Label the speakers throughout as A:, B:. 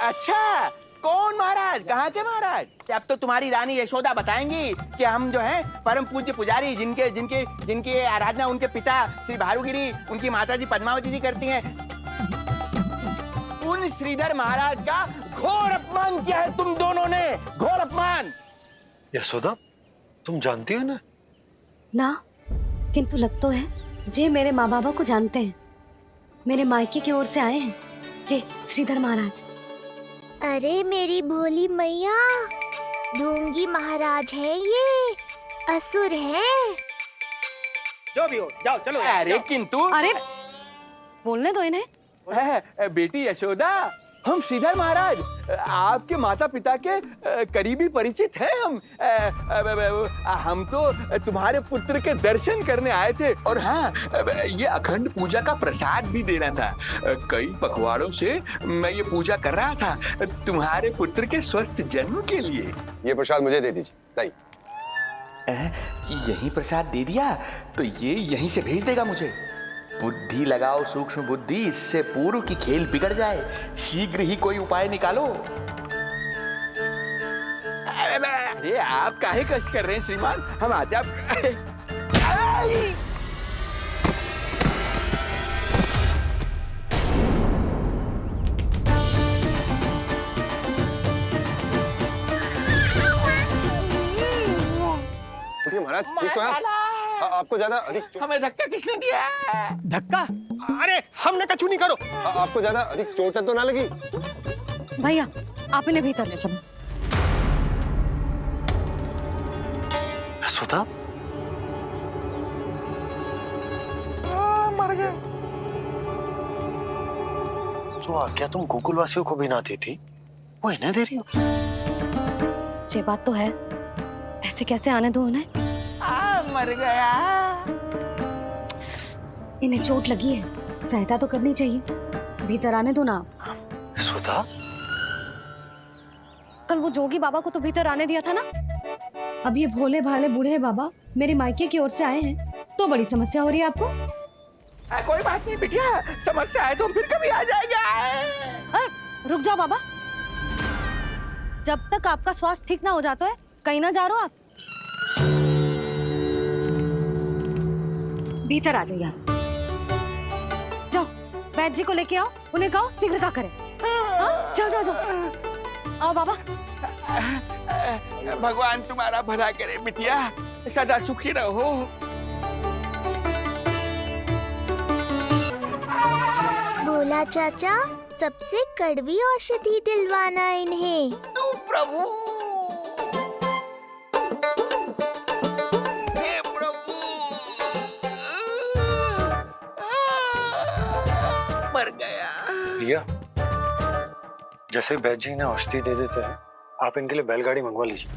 A: अच्छा, कौन महाराज? कहाँ के महाराज? अब तो तुम्हारी रानी यशोदा बताएंगी कि हम जो हैं परम पूज्य पुजारी, जिनके जिनके जिनकी आराधना उनके पिता श्री भारुगिरी, उनकी माता जी पद्मावती जी करती हैं, उन श्रीधर महाराज का घोर अपमान किया है तुम दोनों ने, घोर अपमान।
B: यशोदा, तुम जानती हो ना?
C: ना, किंतु लग तो है जे मेरे माँ बाबा को जानते हैं। मेरे मायके की ओर से आए हैं जे श्रीधर महाराज।
D: अरे मेरी भोली मैया, ढोंगी महाराज है ये, असुर है।
A: जो भी हो, जाओ चलो। अरे किंतु,
C: अरे बोलने दो इन्हें।
A: बेटी यशोदा, हम श्रीधर महाराज आपके माता पिता के करीबी परिचित हैं। हम तो तुम्हारे पुत्र के दर्शन करने आए थे, और हाँ, ये अखंड पूजा का प्रसाद भी देना था। कई पखवाड़ों से मैं ये पूजा कर रहा था तुम्हारे पुत्र के स्वस्थ जन्म के लिए।
E: ये प्रसाद मुझे दे दीजिए। नहीं,
A: यही प्रसाद दे दिया तो ये यहीं से भेज देगा मुझे। बुद्धि लगाओ सूक्ष्म बुद्धि, इससे पूर्व की खेल बिगड़ जाए, शीघ्र ही कोई उपाय निकालो। अरे आप काहे कष्ट कर रहे हैं श्रीमान, हम आते आप।
E: महाराज ठीक तो है? आपको ज्यादा अधिक
A: हमें धक्का किसने दिया?
F: धक्का? अरे हमने कछु नहीं करो।
E: आपको ज्यादा अधिक चोट तो ना लगी?
C: भैया आप इन्हें भीतर ले चलो।
B: यशोदा,
A: मर गए।
B: जो आज्ञा तुम गोकुलवासियों को भी ना दी थी, वो इन्हें दे रही हो?
C: ये बात तो है, ऐसे कैसे आने दो उन्हें?
A: मर गया।
C: इन्हें चोट लगी है, सहायता तो करनी चाहिए, भीतर आने दो ना।
B: यशोदा,
C: कल वो जोगी बाबा को तो भीतर आने दिया था ना। अब ये भोले भाले बूढ़े बाबा मेरे मायके की ओर से आए हैं, तो बड़ी समस्या हो रही है आपको।
A: कोई बात नहीं बिटिया, समस्या है तो फिर कभी आ जाएगा।
C: रुक जाओ बाबा, जब तक आपका स्वास्थ्य ठीक ना हो जाता है कहीं ना जा रहे हो आप। भीतर आ जाइए आप। जाओ वैद्य जी को लेके आओ, उन्हें कहो शीघ्रता करें। जाओ जाओ जाओ, आओ बाबा।
A: भगवान तुम्हारा भला करे बिटिया, सदा सुखी रहो।
D: बोला चाचा, सबसे कड़वी औषधि दिलवाना इन्हें।
A: तू प्रभु, हे प्रभु, मर गया।
B: भैया, जैसे वैद्य जी ने औषधि दे देते हैं, आप इनके लिए बैलगाड़ी मंगवा लीजिए।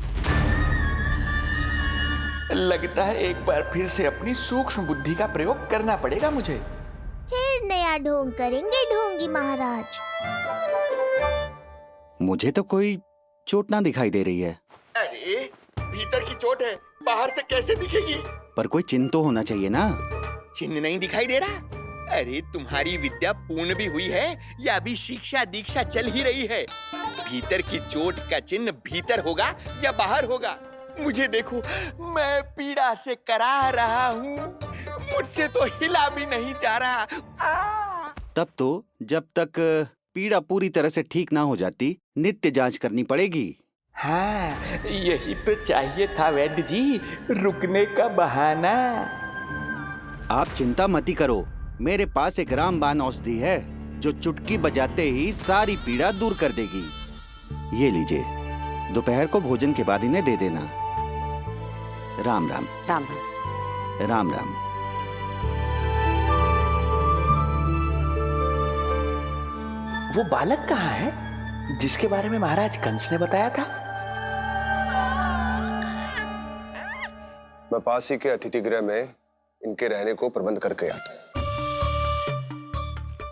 A: लगता है एक बार फिर से अपनी सूक्ष्म बुद्धि का प्रयोग करना पड़ेगा मुझे।
D: फिर नया ढोंग करेंगे ढोंगी महाराज।
G: मुझे तो कोई चोट ना दिखाई दे रही है।
A: अरे भीतर की चोट है, बाहर से कैसे दिखेगी?
G: पर कोई चिन्ह तो होना चाहिए ना।
A: चिन्ह नहीं दिखाई दे रहा? अरे तुम्हारी विद्या पूर्ण भी हुई है या अभी शिक्षा दीक्षा चल ही रही है? भीतर की चोट का चिन्ह भीतर होगा या बाहर होगा? मुझे देखो, मैं पीड़ा से करा रहा हूँ, मुझसे तो हिला भी नहीं जा रहा।
G: तब तो जब तक पीड़ा पूरी तरह से ठीक ना हो जाती, नित्य जांच करनी पड़ेगी।
A: हाँ, यही तो चाहिए था वैद्य जी, रुकने का बहाना।
G: आप चिंता मती करो, मेरे पास एक रामबाण औषधि है जो चुटकी बजाते ही सारी पीड़ा दूर कर देगी। ये लीजिए, दोपहर को भोजन के बाद इन्हें दे देना। राम राम।
C: राम
G: राम राम।
A: वो बालक कहाँ है जिसके बारे में महाराज कंस ने बताया था?
E: मैं पास ही के अतिथि गृह में इनके रहने को प्रबंध करके आता हूँ।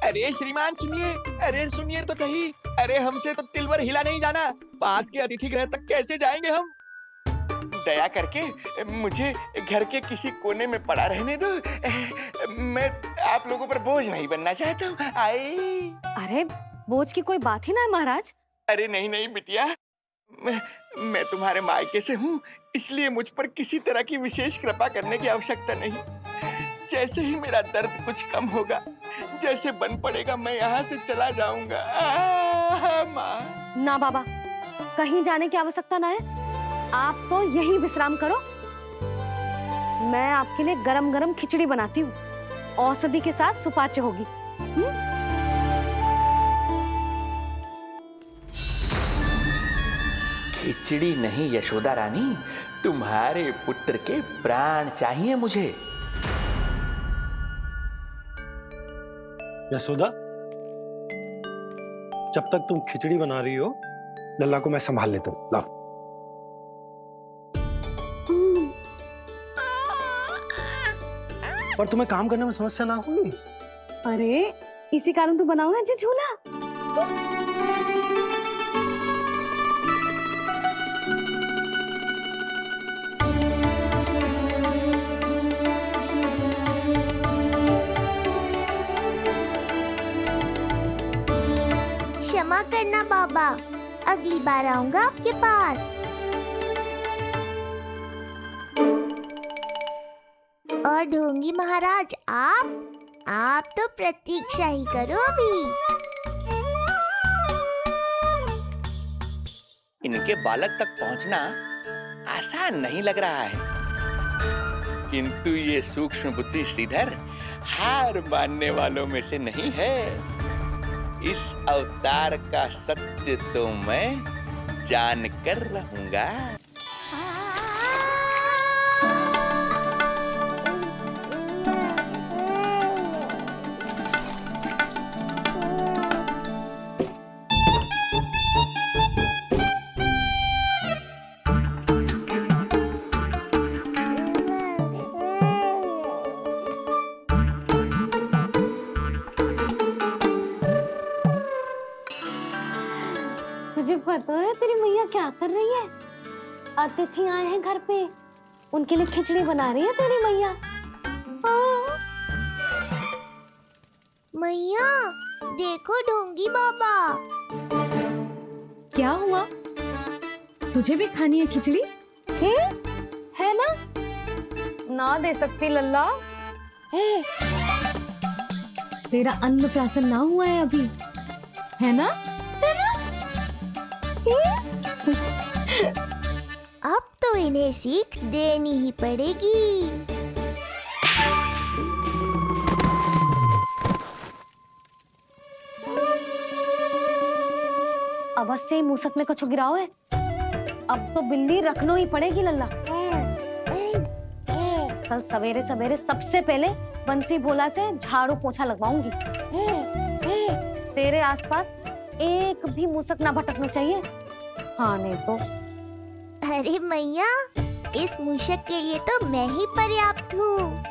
A: अरे श्रीमान सुनिए, अरे सुनिए तो सही। अरे हमसे तो तिलवर हिला नहीं जाना, पास के अतिथि गृह तक कैसे जाएंगे हम? दया करके मुझे घर के किसी कोने में पड़ा रहने दो, मैं आप लोगों पर बोझ नहीं बनना चाहता हूँ। आई।
C: अरे बोझ की कोई बात ही ना है महाराज,
A: अरे नहीं नहीं बिटिया, मैं तुम्हारे मायके से हूँ, इसलिए मुझ पर किसी तरह की विशेष कृपा करने की आवश्यकता नहीं। जैसे ही मेरा दर्द कुछ कम होगा, जैसे बन पड़ेगा, मैं यहाँ से चला जाऊंगा। माँ।
C: ना बाबा, कहीं जाने की आवश्यकता ना है, आप तो यही विश्राम करो। मैं आपके लिए गरम गरम खिचड़ी बनाती हूँ, औषधि के साथ सुपाच्य होगी।
A: खिचड़ी नहीं यशोदा रानी, तुम्हारे पुत्र के प्राण चाहिए मुझे।
B: यशोदा, जब तक तुम खिचड़ी बना रही हो, लल्ला को मैं संभाल लेता हूँ। लाओ। पर तुम्हें काम करने में समस्या ना होगी?
C: अरे इसी कारण तो बनाओ ना जी झूला।
D: क्षमा करना बाबा, अगली बार आऊंगा आपके पास। और ढोंगी महाराज, आप तो प्रतीक्षा ही करो अभी।
A: इनके बालक तक पहुंचना आसान नहीं लग रहा है, किंतु ये सूक्ष्म बुद्धि श्रीधर हार मानने वालों में से नहीं है। इस अवतार का सत्य तो मैं जानकर रहूंगा।
C: तुझे पता है तेरी मैया क्या कर रही है? अतिथि आए हैं घर पे, उनके लिए खिचड़ी बना रही है तेरी मैया।
D: मैया देखो ढोंगी बाबा।
H: क्या हुआ? तुझे भी खानी है खिचड़ी?
C: है ना? ना दे सकती लल्ला।
H: तेरा अन्नप्राशन ना हुआ है अभी, है ना?
D: अब तो इन्हें सीख देनी ही पड़ेगी।
C: अवश्य ही मूसक में कुछ गिराओ है। अब तो बिल्ली रखनो ही पड़ेगी लल्ला। कल सवेरे सवेरे सबसे पहले बंसी भोला से झाड़ू पोछा लगवाऊंगी। तेरे आसपास एक भी मूसक ना भटकना चाहिए। हाँ नहीं तो।
D: अरे मैया, इस मूषक के लिए तो मैं ही पर्याप्त हूँ।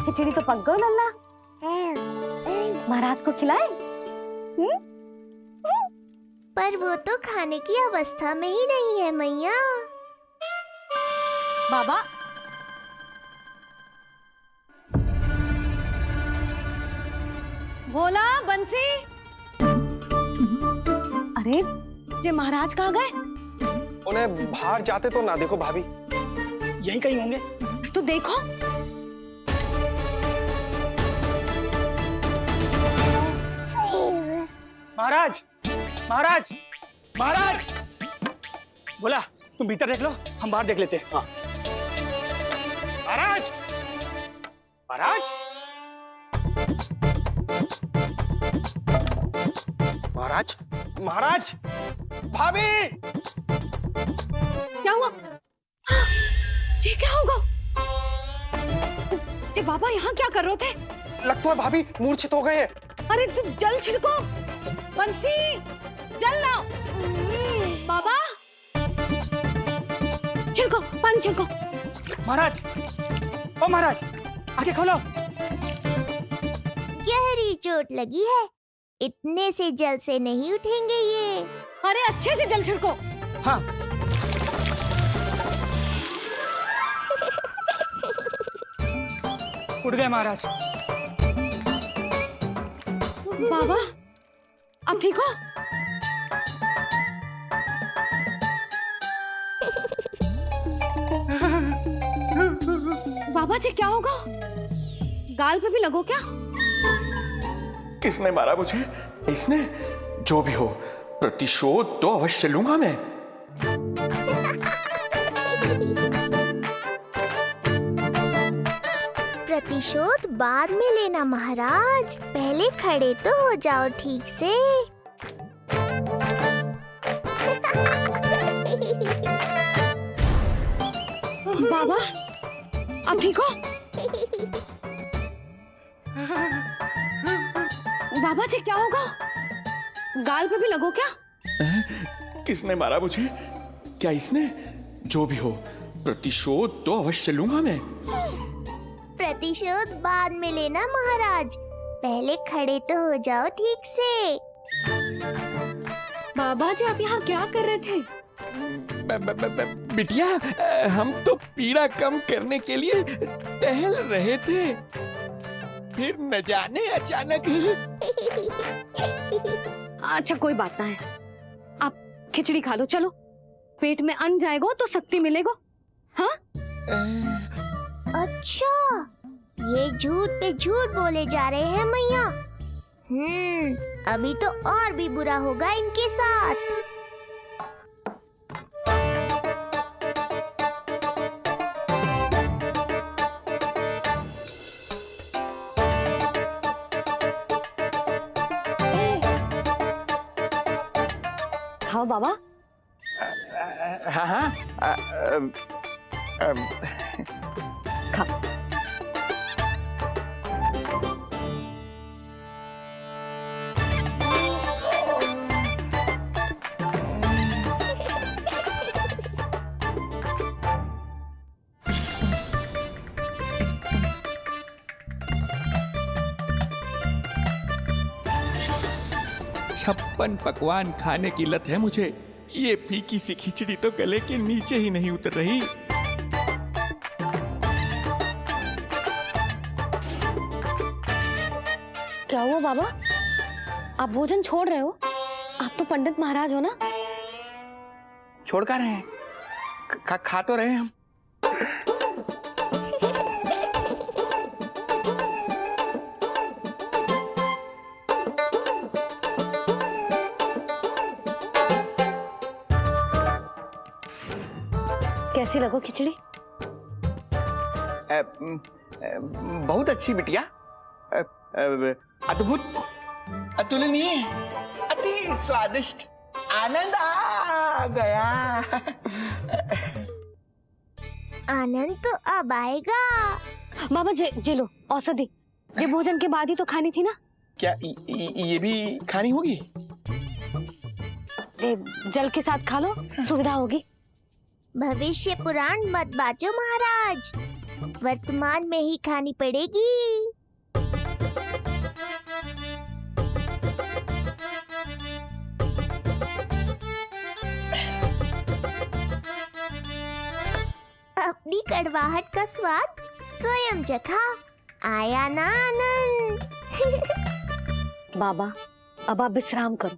C: खिचड़ी तो पक गई लल्ला, महाराज को खिलाए?
D: पर वो तो खाने की अवस्था में ही नहीं है मैया।
C: बाबा, भोला, बंसी। अरे ये महाराज कहाँ गए?
E: उन्हें बाहर जाते तो ना देखो भाभी।
F: यहीं कहीं होंगे।
C: तो देखो।
F: महाराज, महाराज, महाराज। बोला तुम भीतर देख लो, हम बाहर देख लेते हैं। हाँ। महाराज, महाराज, महाराज, महाराज, भाभी।
C: क्या हुआ? ये क्या होगा? ये बाबा यहाँ क्या कर रहे थे?
E: लगता है भाभी मूर्छित हो गए हैं।
C: अरे तू जल छिड़को, बंसी, जल लाओ। बाबा, छिड़को, पानी छिड़को।
F: महाराज, ओ महाराज, आंखें खोलो।
D: गहरी चोट लगी है, इतने से जल से नहीं उठेंगे ये।
C: अरे अच्छे से जल छिड़को।
F: हाँ। उठ गए महाराज।
C: बाबा, अब ठीक हो? बाबा जी क्या होगा? गाल पे भी लगो क्या?
A: किसने मारा मुझे? इसने? जो भी हो, प्रतिशोध तो अवश्य लूंगा मैं।
D: प्रतिशोध बाद में लेना महाराज, पहले खड़े तो हो जाओ ठीक से।
C: बाबा अब ठीक हो? बाबा जी क्या होगा? गाल पे भी लगो क्या?
A: किसने मारा मुझे? क्या इसने? जो भी हो, प्रतिशोध तो अवश्य लूंगा मैं।
D: प्रतिशोध बाद में लेना महाराज, पहले खड़े तो हो जाओ ठीक से।
H: बाबा जी आप यहाँ क्या कर रहे थे?
A: बिटिया, हम तो पीड़ा कम करने के लिए टहल रहे थे, फिर न जाने अचानक।
C: अच्छा कोई बात ना है, आप खिचड़ी खा लो। चलो, पेट में अन्न जाएगा तो शक्ति मिलेगा। हाँ?
D: अच्छा, ये झूठ पे झूठ बोले जा रहे हैं मैया। अभी तो और भी बुरा होगा इनके साथ।
C: खाओ बाबा।
A: हाँ हाँ,
C: खाओ।
A: छप्पन पकवान खाने की लत है मुझे। ये फीकी सी खिचड़ी तो गले के नीचे ही नहीं उतर रही।
C: क्या हुआ बाबा? आप भोजन छोड़ रहे हो? आप तो पंडित महाराज हो ना?
A: छोड़ कर रहे हैं, खा तो रहे हैं हम।
C: कैसी लगो खिचड़ी?
A: बहुत अच्छी बिटिया, अद्भुत, अतुलनीय, अति स्वादिष्ट, आनंद आ गया।
D: आनंद तो अब आएगा।
C: बाबा जे लो औषधि, ये भोजन के बाद ही तो खानी थी ना?
A: क्या ये भी खानी होगी?
C: जे जल के साथ खा लो, सुविधा होगी।
D: भविष्य पुराण मत बाजो महाराज, वर्तमान में ही खानी पड़ेगी। अपनी कड़वाहट का स्वाद स्वयं चखा, आया ना आनंद।
C: बाबा अब आप विश्राम करो,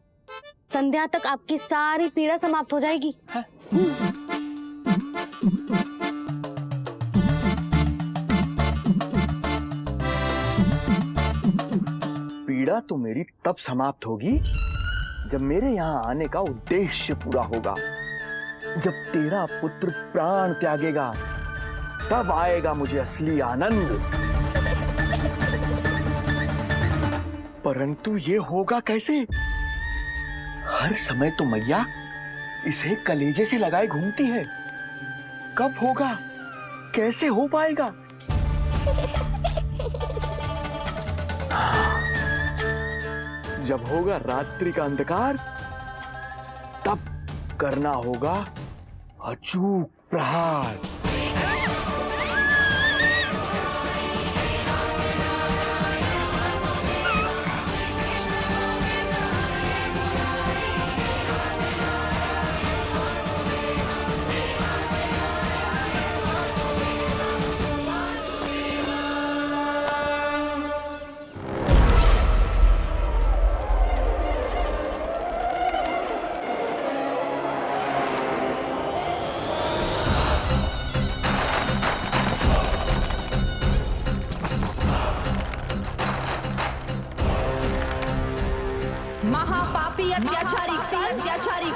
C: संध्या तक आपकी सारी पीड़ा समाप्त हो जाएगी।
A: पीड़ा तो मेरी तब समाप्त होगी जब मेरे यहाँ आने का उद्देश्य पूरा होगा। जब तेरा पुत्र प्राण त्यागेगा, तब आएगा मुझे असली आनंद। परंतु ये होगा कैसे? हर समय तो मैया इसे कलेजे से लगाए घूमती है। कब होगा? कैसे हो पाएगा? जब होगा रात्रि का अंधकार, तब करना होगा अचूक प्रहार।
I: महापापी अत्याचारी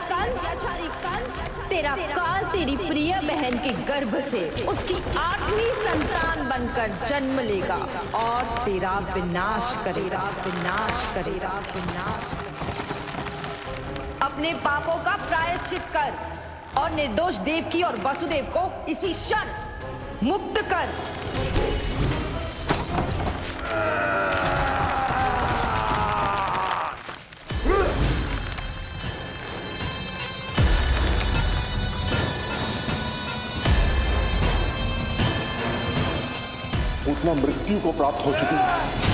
I: कंस, तेरा काल तेरी प्रिय बहन के गर्भ से उसकी 8वीं संतान बनकर जन्म लेगा और तेरा विनाश करेगा। अपने पापों का प्रायश्चित कर और निर्दोष देवकी और वसुदेव को इसी क्षण मुक्त कर।
J: उतना मृत्यु को प्राप्त हो चुकी है।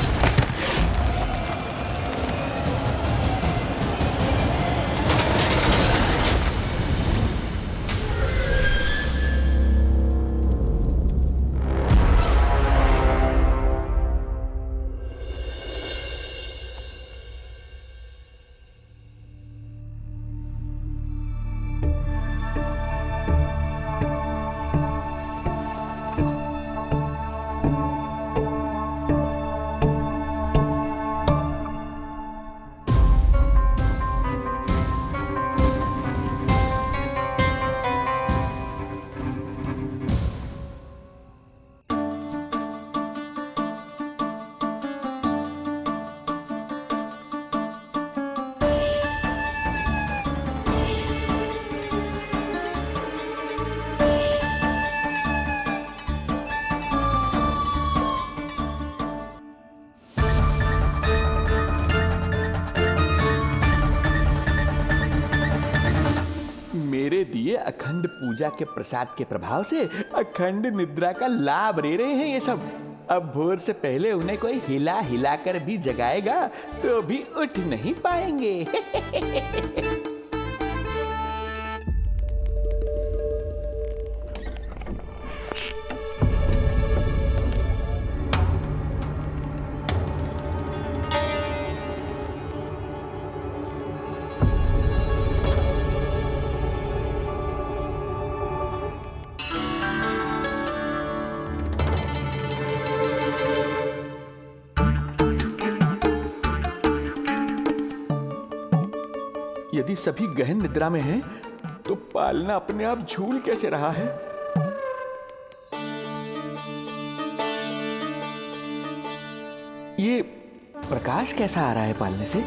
A: मेरे दिए अखंड पूजा के प्रसाद के प्रभाव से अखंड निद्रा का लाभ ले रहे हैं ये सब। अब भोर से पहले उन्हें कोई हिला हिलाकर भी जगाएगा तो भी उठ नहीं पाएंगे। यदि सभी गहन निद्रा में हैं, तो पालना अपने आप झूल कैसे रहा है? ये प्रकाश कैसा आ रहा है पालने से?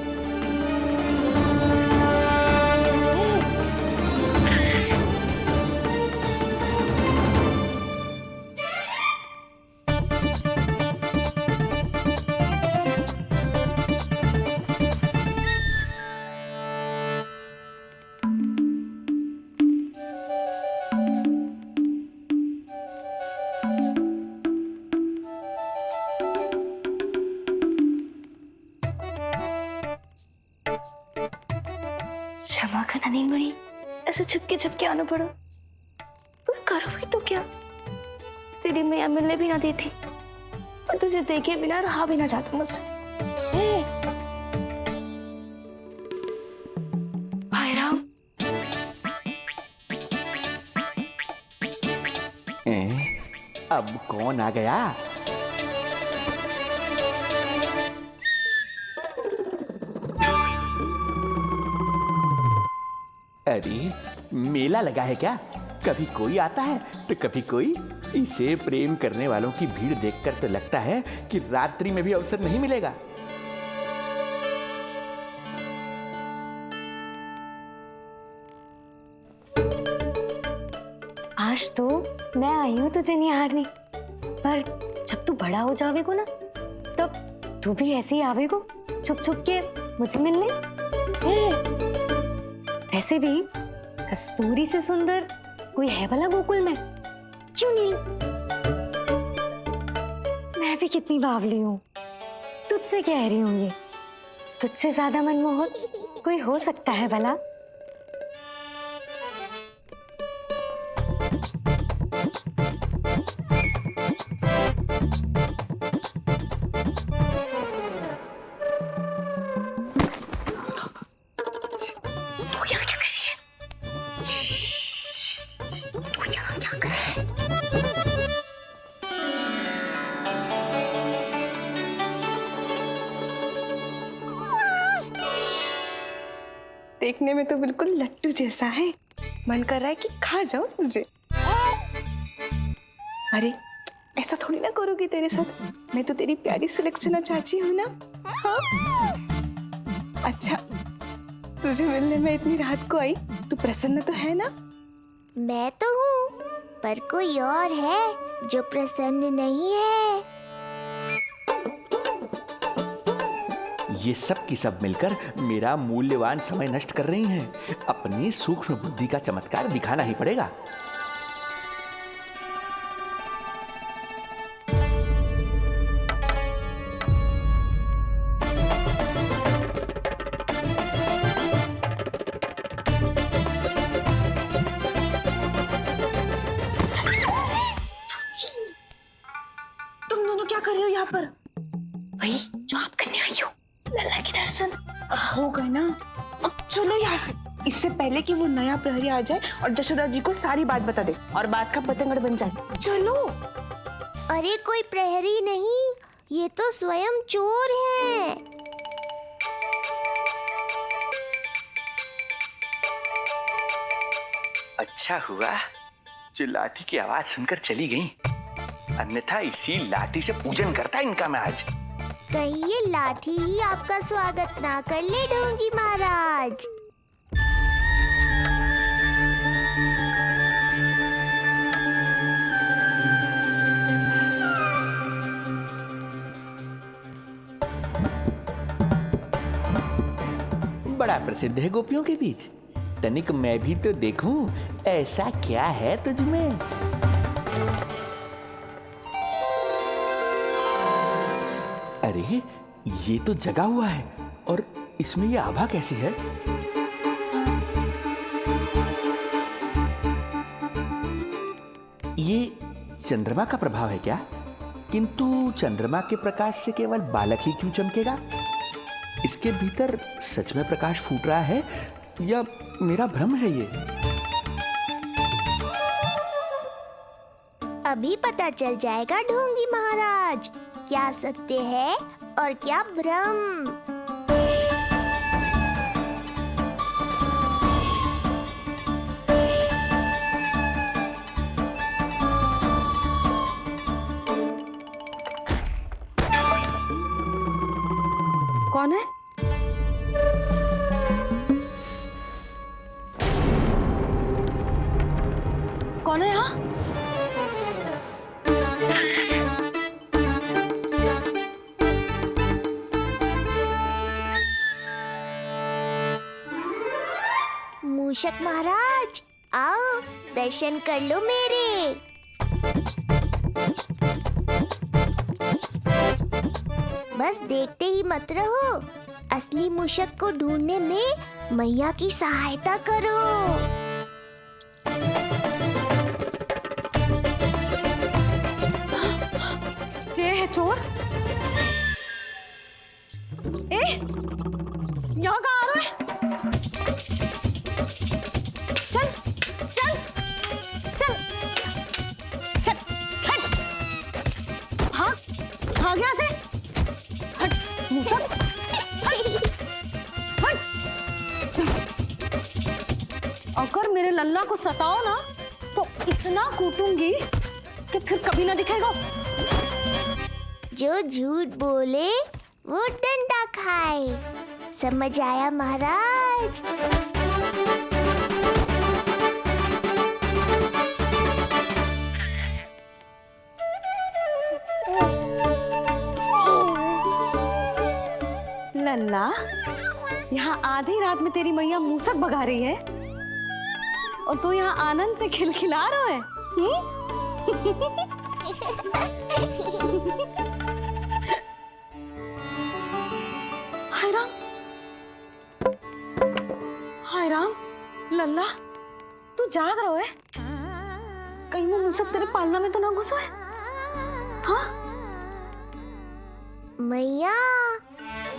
C: क्षमा करना नहीं मुड़ी, ऐसे छुपके आना पड़ा। पर करोगे तो क्या? तेरी मैया मिलने भी ना देती और तुझे देखे बिना रहा भी ना जाता मुझसे। भाई राम,
A: अब कौन आ गया? अरे मेला लगा है क्या? कभी कोई आता है तो कभी कोई। इसे प्रेम करने वालों की भीड़ देखकर तो लगता है कि रात्रि में भी अवसर नहीं मिलेगा।
C: आज तो मैं आई हूँ तुझे निहारने, पर जब तू बड़ा हो जावेगो ना, तब तू भी ऐसे ही आवेगो छुप छुप के मुझे मिलने। ऐसे भी कस्तूरी से सुंदर कोई है भला गोकुल में? क्यों नहीं? मैं भी कितनी बावली हूँ, तुझसे कह रही हूँ। ये तुझसे ज्यादा मनमोहक कोई हो सकता है भला?
K: देखने में तो बिल्कुल लट्टू जैसा है। मन कर रहा है कि खा जाऊं तुझे। अरे ऐसा थोड़ी ना करोगी तेरे साथ, मैं तो तेरी प्यारी सुलक्षणा चाची हूँ ना। हाँ? अच्छा, तुझे मिलने में इतनी रात को आई, तू प्रसन्न तो है ना?
D: मैं तो हूँ, पर कोई और है जो प्रसन्न नहीं है।
A: ये सब की सब मिलकर मेरा मूल्यवान समय नष्ट कर रही हैं। अपनी सूक्ष्म बुद्धि का चमत्कार दिखाना ही पड़ेगा।
K: तुम दोनों क्या कर रहे हो यहाँ पर? वही जो आप करने आई हो, लल्ला के दर्शन हो गए ना। अब चलो यहाँ से, इससे पहले कि वो नया प्रहरी आ जाए और जशोदा जी को सारी बात बता दे और बात का पतंगड़ बन जाए। चलो।
D: अरे कोई प्रहरी नहीं, ये तो स्वयं चोर है।
A: अच्छा हुआ जो लाठी की आवाज सुनकर चली गई, अन्यथा इसी लाठी से पूजन करता इनका मैं आज।
D: कहीं ये लाठी ही आपका स्वागत ना कर ले ढोंगी महाराज।
A: बड़ा प्रसिद्ध है गोपियों के बीच। तनिक मैं भी तो देखूं ऐसा क्या है तुझमें। अरे ये तो जगा हुआ है, और इसमें ये आभा कैसी है? ये चंद्रमा का प्रभाव है क्या? किंतु चंद्रमा के प्रकाश से केवल बालक ही क्यों चमकेगा? इसके भीतर सच में प्रकाश फूट रहा है या मेरा भ्रम है ये?
D: अभी पता चल जाएगा ढोंगी महाराज, क्या सत्य है और क्या भ्रम।
C: कौन है? कौन है यहाँ?
D: मूषक महाराज आओ, दर्शन कर लो मेरे। बस देखते ही मत रहो, असली मूषक को ढूंढने में मैया की सहायता करो।
K: ये है चोर। यहाँ कहाँ आ रहा है?
C: चल चल चल चल, हट, भाग भाग यहाँ से, हट मूसक, हट। अगर मेरे लल्ला को सताओ ना तो इतना कूटूंगी कि फिर कभी ना दिखेगा।
D: जो झूठ बोले वो डंडा खाए, समझ आया महाराज?
C: लल्ला, यहाँ आधी रात में तेरी मैया मूसक भगा रही है और तू यहाँ आनंद से खिलखिला रहा है। हाय राम, हाय राम, लल्ला तू जाग रहा है? कहीं वो मूसक तेरे पालना में तो ना घुसा है? हाँ?
D: मैया,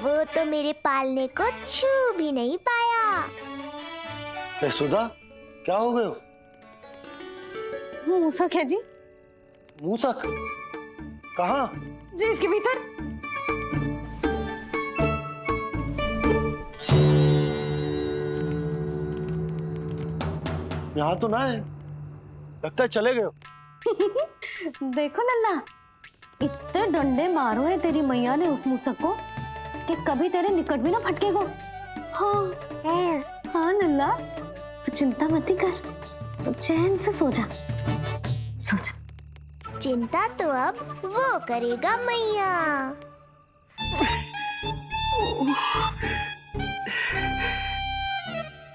D: वो तो मेरे पालने को छू भी नहीं पाया।
B: सुधा, क्या हो गए?
C: वो मूसक है जी।
B: मूसक? कहाँ?
K: जी इसके भीतर।
B: यहाँ तो ना है, लगता है चले गए।
C: देखो लल्ला, इतने डंडे मारो है तेरी मैया ने उस मूसक को कि कभी तेरे निकट भी ना फटकेगा। हाँ हाँ लल्ला, तू चिंता मत ही कर, तू चैन से सो जा, सो जा।
D: चिंता तो अब वो करेगा मैया।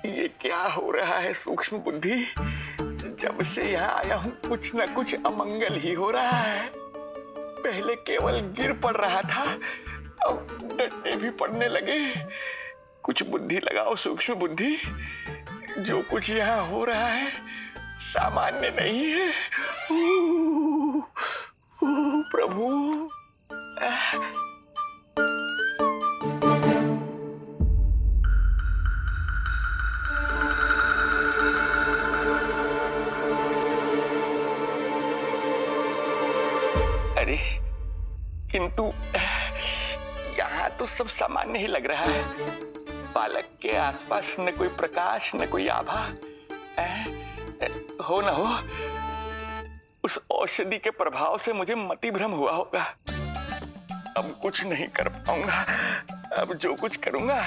A: ये क्या हो रहा है सूक्ष्म बुद्धि? जब से यहाँ आया हूँ कुछ न कुछ अमंगल ही हो रहा है। पहले केवल गिर पड़ रहा था, अब डंडे भी पड़ने लगे। कुछ बुद्धि लगाओ सूक्ष्म बुद्धि, जो कुछ यहाँ हो रहा है सामान्य नहीं है। प्रभु, अरे किंतु यहाँ तो सब सामान्य ही लग रहा है। बालक के आसपास न कोई प्रकाश न कोई आभा। हो न हो उस औषधि के प्रभाव से मुझे मति भ्रम हुआ होगा। अब कुछ नहीं कर पाऊंगा। अब जो कुछ करूंगा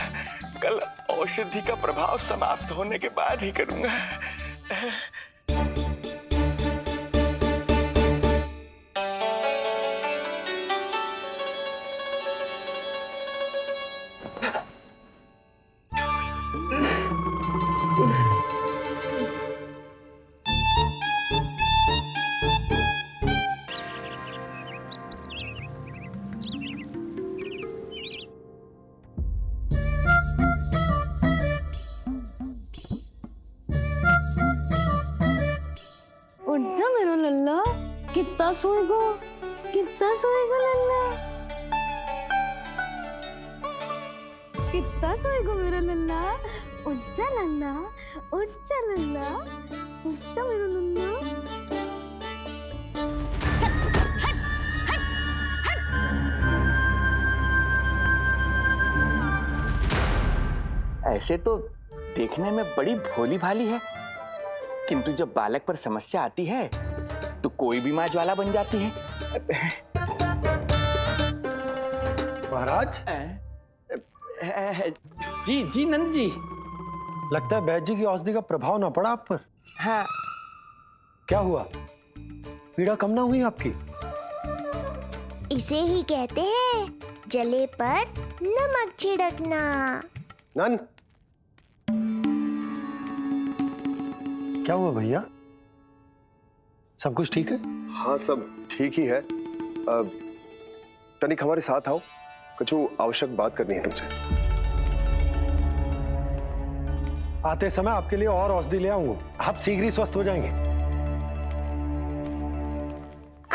A: कल औषधि का प्रभाव समाप्त होने के बाद ही करूंगा।
C: उठ जा मेरा लल्ला, कितना सोएगो, कितना सोएगो लल्ला, कितना सोएगो मेरा लल्ला। उठ जा लल्ला, उठ जा लल्ला, उठ जा मेरा लल्ला। चल, हट, हट, हट।
A: ऐसे तो देखने में बड़ी भोली भाली है, किंतु जब बालक पर समस्या आती है तो कोई भी माँ ज्वाला बन जाती है।
B: महाराज,
A: जी जी नंद जी।
B: लगता है बैद जी की औषधि का प्रभाव ना पड़ा आप पर।
A: हाँ।
B: क्या हुआ, पीड़ा कम ना हुई आपकी?
D: इसे ही कहते हैं जले पर नमक छिड़कना।
E: नंद,
B: क्या हुआ भैया, सब कुछ ठीक है?
E: हाँ सब ठीक ही है। तनिक हमारे साथ आओ, कुछ आवश्यक बात करनी है तुमसे।
B: आते समय आपके लिए और औषधि ले आऊंगा, आप शीघ्र ही स्वस्थ हो जाएंगे।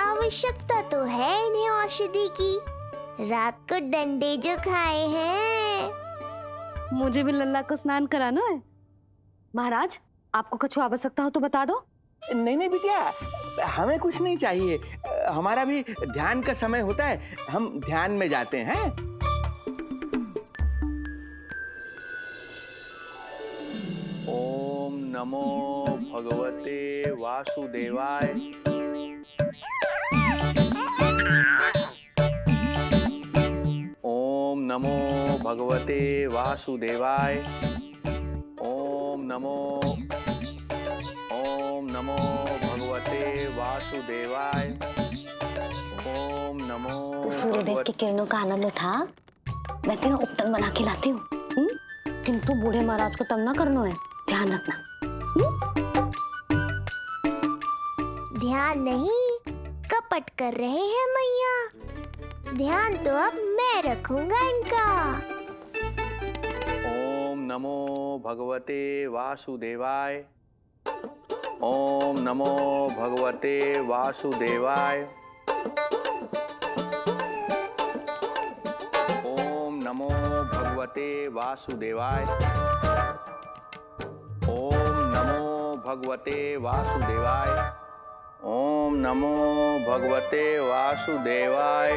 D: आवश्यकता तो है इन्हें औषधि की, रात को डंडे जो खाए हैं।
C: मुझे भी लल्ला को स्नान कराना है। महाराज, आपको कुछ आवश्यकता हो तो बता दो।
A: नहीं नहीं बिटिया, हमें कुछ नहीं चाहिए। हमारा भी ध्यान का समय होता है, हम ध्यान में जाते हैं। ओम नमो भगवते वासुदेवाय। ओम नमो भगवते वासुदेवाय। ओम नमो भगवते वासुदेवाय। ओम नमो।
C: तो सूर्यदेव की किरणों का आनंद उठा, मैं तेरा उपटन बना के लाती हूँ। किंतु बूढ़े महाराज को तंग ना करना है, ध्यान रखना।
D: ध्यान नहीं, कपट कर रहे हैं मैया। ध्यान तो अब मैं रखूंगा इनका।
A: ओम नमो भगवते वासुदेवाय। ओम नमो भगवते वासुदेवाय। ओम नमो भगवते वासुदेवाय। ओम नमो भगवते वासुदेवाय। ओम नमो भगवते वासुदेवाय।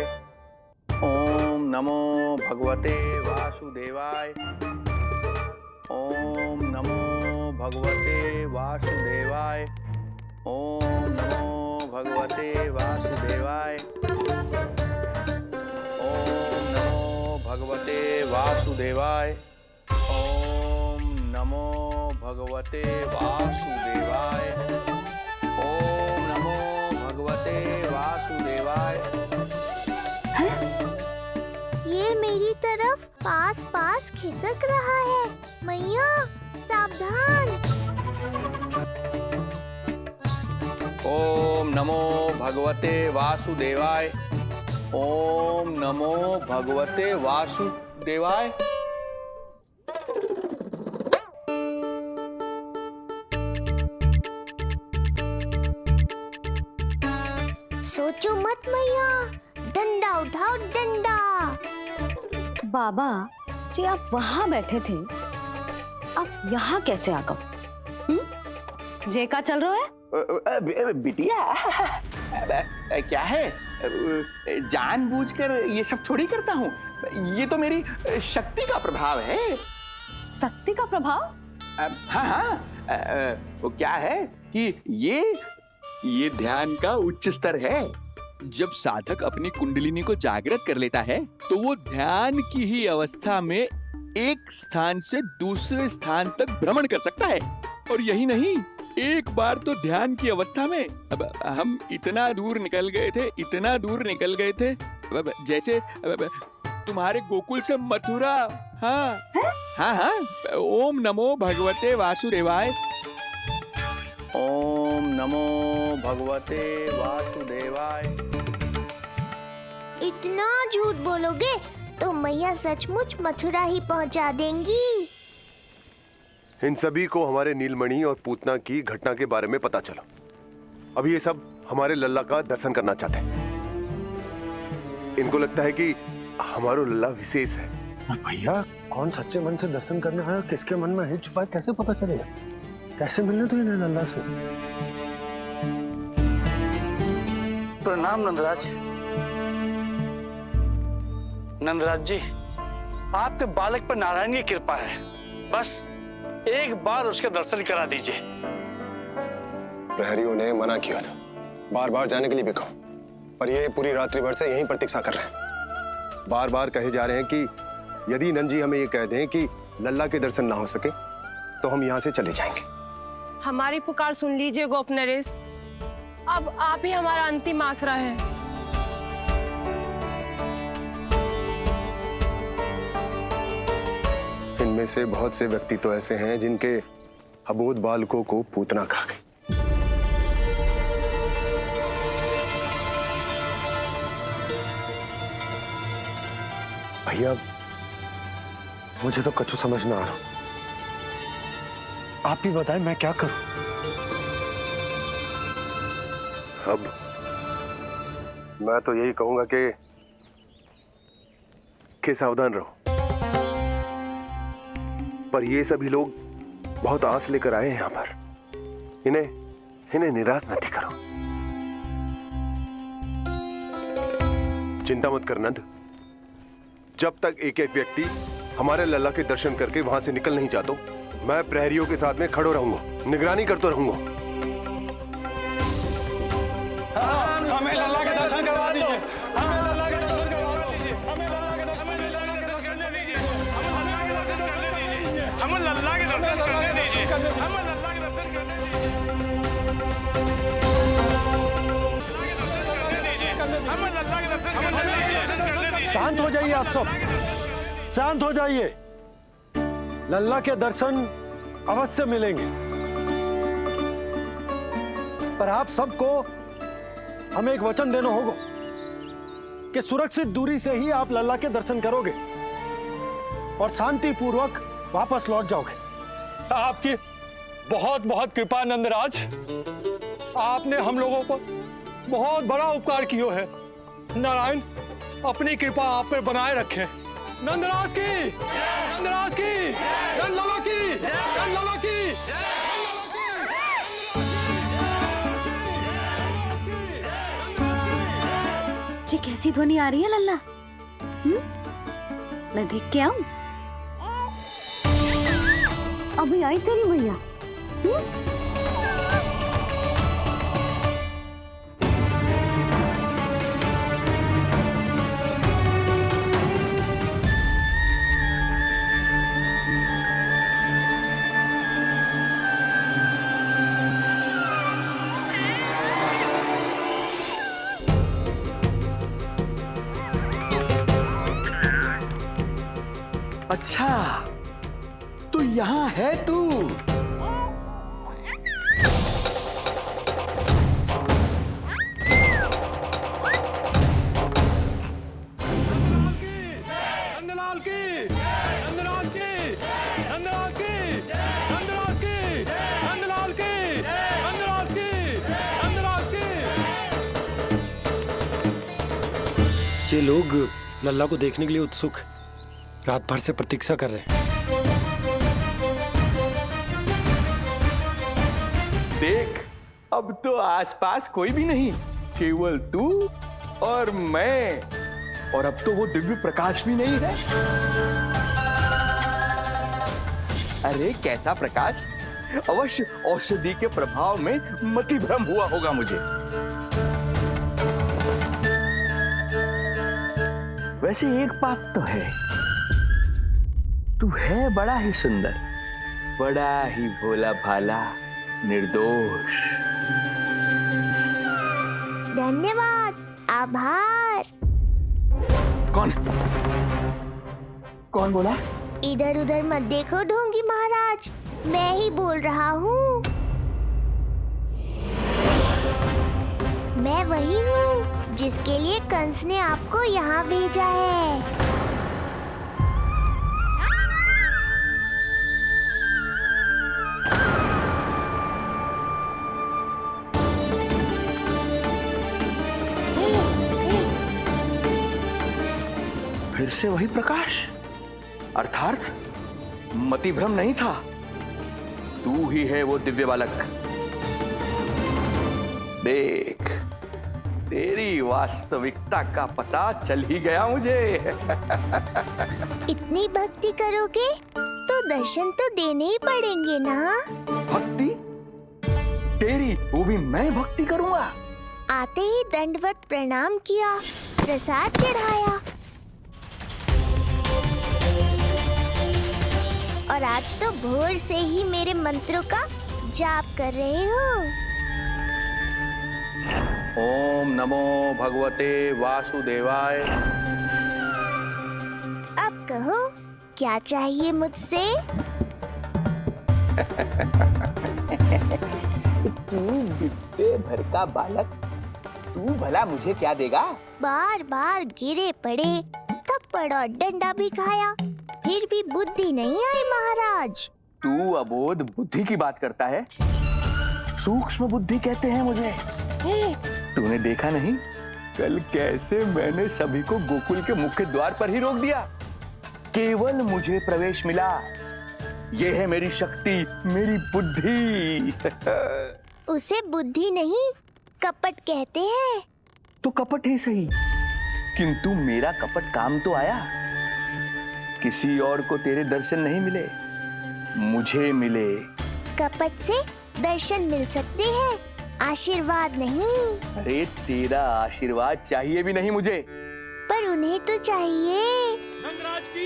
A: ओम नमो भगवते वासुदेवाय। ओम नमो भगवते वासुदेवाय। ओम नमो भगवते वासुदेवाय। ओम नमो भगवते वासुदेवाय। ओम नमो भगवते वासुदेवाय। ओम नमो भगवते वासुदेवाय।
D: ये मेरी तरफ पास पास खिसक रहा है। मैया सावधान।
A: ओम नमो भगवते वासुदेवाय। ओम नमो भगवते वासुदेवाय।
D: सोचो मत मैया, डंडा उठाओ डंडा।
C: बाबा जी आप वहां बैठे थे, आप यहाँ कैसे आ गए? जे का चल रहा है?
A: बिटिया क्या है, जानबूझकर ये सब थोड़ी करता हूँ। ये तो मेरी शक्ति का प्रभाव है।
C: शक्ति का प्रभाव?
A: हाँ हाँ, वो क्या है कि ये ध्यान का उच्च स्तर है। जब साधक अपनी कुंडलिनी को जागृत कर लेता है तो वो ध्यान की ही अवस्था में एक स्थान से दूसरे स्थान तक भ्रमण कर सकता है। और यही नहीं, एक बार तो ध्यान की अवस्था में अब हम इतना दूर निकल गए थे जैसे तुम्हारे गोकुल से मथुरा। हाँ हाँ हाँ। ओम नमो भगवते वासुदेवाय। ओम नमो भगवते वासुदेवाय।
D: इतना झूठ बोलोगे तो मैया सचमुच मथुरा ही पहुंचा देंगी।
E: इन सभी को हमारे नीलमणि और पूतना की घटना के बारे में पता चला। अभी ये सब हमारे लल्ला का दर्शन करना चाहते हैं। इनको लगता है कि हमारा लल्ला विशेष है।
B: भैया कौन सच्चे मन से दर्शन करने आया, किसके मन में हित छुपा है, कैसे पता चलेगा? कैसे मिलने तो इन्हें लल्ला से?
F: प्रणाम नंदराज। नंदराज जी, आपके बालक पर नारायण की कृपा है। बस एक बार उसके दर्शन करा दीजिए।
E: प्रहरियों ने मना किया था, बार बार जाने के लिए भी कहा, पर ये पूरी रात्रि भर से यहीं प्रतीक्षा कर रहे हैं। बार बार कहे जा रहे हैं कि यदि नंद जी हमें ये कह दें कि लल्ला के दर्शन ना हो सके तो हम यहाँ से चले जाएंगे।
K: हमारी पुकार सुन लीजिए गोप नरेश, अब आप ही हमारा अंतिम आसरा है।
E: इनमें से बहुत से व्यक्ति तो ऐसे हैं जिनके अबोध बालकों को पूतना खा गई। भैया मुझे तो कछु समझ ना आ रहा।
B: आप ही बताएं मैं क्या करूं?
E: अब मैं तो यही कहूंगा कि सावधान रहो। पर ये सभी लोग बहुत आस लेकर आए हैं यहाँ पर। इन्हें निराश मत करो। चिंता मत कर नंद, जब तक एक एक व्यक्ति हमारे लल्ला के दर्शन करके वहां से निकल नहीं जाता, मैं प्रहरियों के साथ में खड़ो रहूंगा, निगरानी करता रहूंगा।
F: हमें लल्ला के दर्शन करवा दीजिए। हमें लल्ला के दर्शन करवा दीजिए। हमें लल्ला के दर्शन करने दीजिए। हमें लल्ला के दर्शन करने दीजिए। हमें लल्ला के दर्शन करने दीजिए। हमें लल्ला के दर्शन करने दीजिए। हमें लल्ला के दर्शन करने दीजिए।
B: शांत हो जाइए आप सब, शांत हो जाइए। लल्ला के दर्शन अवश्य मिलेंगे, पर आप सबको हमें एक वचन देना होगा कि सुरक्षित दूरी से ही आप लल्ला के दर्शन करोगे और शांति पूर्वक वापस लौट जाओगे।
F: आपकी बहुत बहुत कृपा नंदराज, आपने हम लोगों पर बहुत बड़ा उपकार किया है। नारायण अपनी कृपा आप पर बनाए रखे। नंदराज की, नंदराज की, नंदलाला की, नंदलाला की।
C: जी कैसी ध्वनि आ रही है लल्ला? मैं देख के आऊं? अभी आई तेरी मैया।
A: अच्छा, तो यहाँ है तू।
F: नंदलाल की, नंदलाल की, नंदलाल की, नंदलाल की, नंदलाल की, नंदलाल की, नंदलाल की।
B: ये लोग लल्ला को देखने के लिए उत्सुक रात भर से प्रतीक्षा कर रहे हैं।
A: देख, अब तो आसपास कोई भी नहीं, केवल तू और मैं। और अब तो वो दिव्य प्रकाश भी नहीं है। अरे कैसा प्रकाश? अवश्य औषधि के प्रभाव में मतिभ्रम हुआ होगा मुझे। वैसे एक बात तो है, तू है बड़ा ही सुंदर, बड़ा ही भोला भाला, निर्दोष।
D: धन्यवाद, आभार।
A: कौन बोला?
D: इधर उधर मत देखो ढोंगी महाराज, मैं ही बोल रहा हूँ। मैं वही हूँ जिसके लिए कंस ने आपको यहाँ भेजा है।
A: फिर से वही प्रकाश, अर्थात मतिभ्रम नहीं था। तू ही है वो दिव्य बालक। देख, तेरी वास्तविकता का पता चल ही गया मुझे।
D: इतनी भक्ति करोगे तो दर्शन तो देने ही पड़ेंगे ना।
A: भक्ति? तेरी? वो भी मैं भक्ति करूंगा?
D: आते ही दंडवत प्रणाम किया, प्रसाद चढ़ाया, और आज तो भोर से ही मेरे मंत्रों का जाप कर रहे हो।
A: ओम नमो भगवते वासुदेवाय।
D: अब कहो, क्या चाहिए मुझसे?
A: तू बिट्टे भर का बालक, तू भला मुझे क्या देगा?
D: बार बार गिरे पड़े, थप्पड़ और डंडा भी खाया, फिर भी बुद्धि नहीं आई महाराज।
A: तू अबोध बुद्धि की बात करता है? सूक्ष्म बुद्धि कहते हैं मुझे। तूने देखा नहीं कल कैसे मैंने सभी को गोकुल के मुख्य द्वार पर ही रोक दिया? केवल मुझे प्रवेश मिला। ये है मेरी शक्ति, मेरी बुद्धि।
D: उसे बुद्धि नहीं, कपट कहते हैं।
A: तो कपट ही सही, किंतु मेरा कपट काम तो आया। किसी और को तेरे दर्शन नहीं मिले, मुझे मिले।
D: कपट से दर्शन मिल सकते हैं, आशीर्वाद नहीं।
A: अरे तेरा आशीर्वाद चाहिए भी नहीं मुझे।
D: पर उन्हें तो चाहिए।
F: नंदराज की,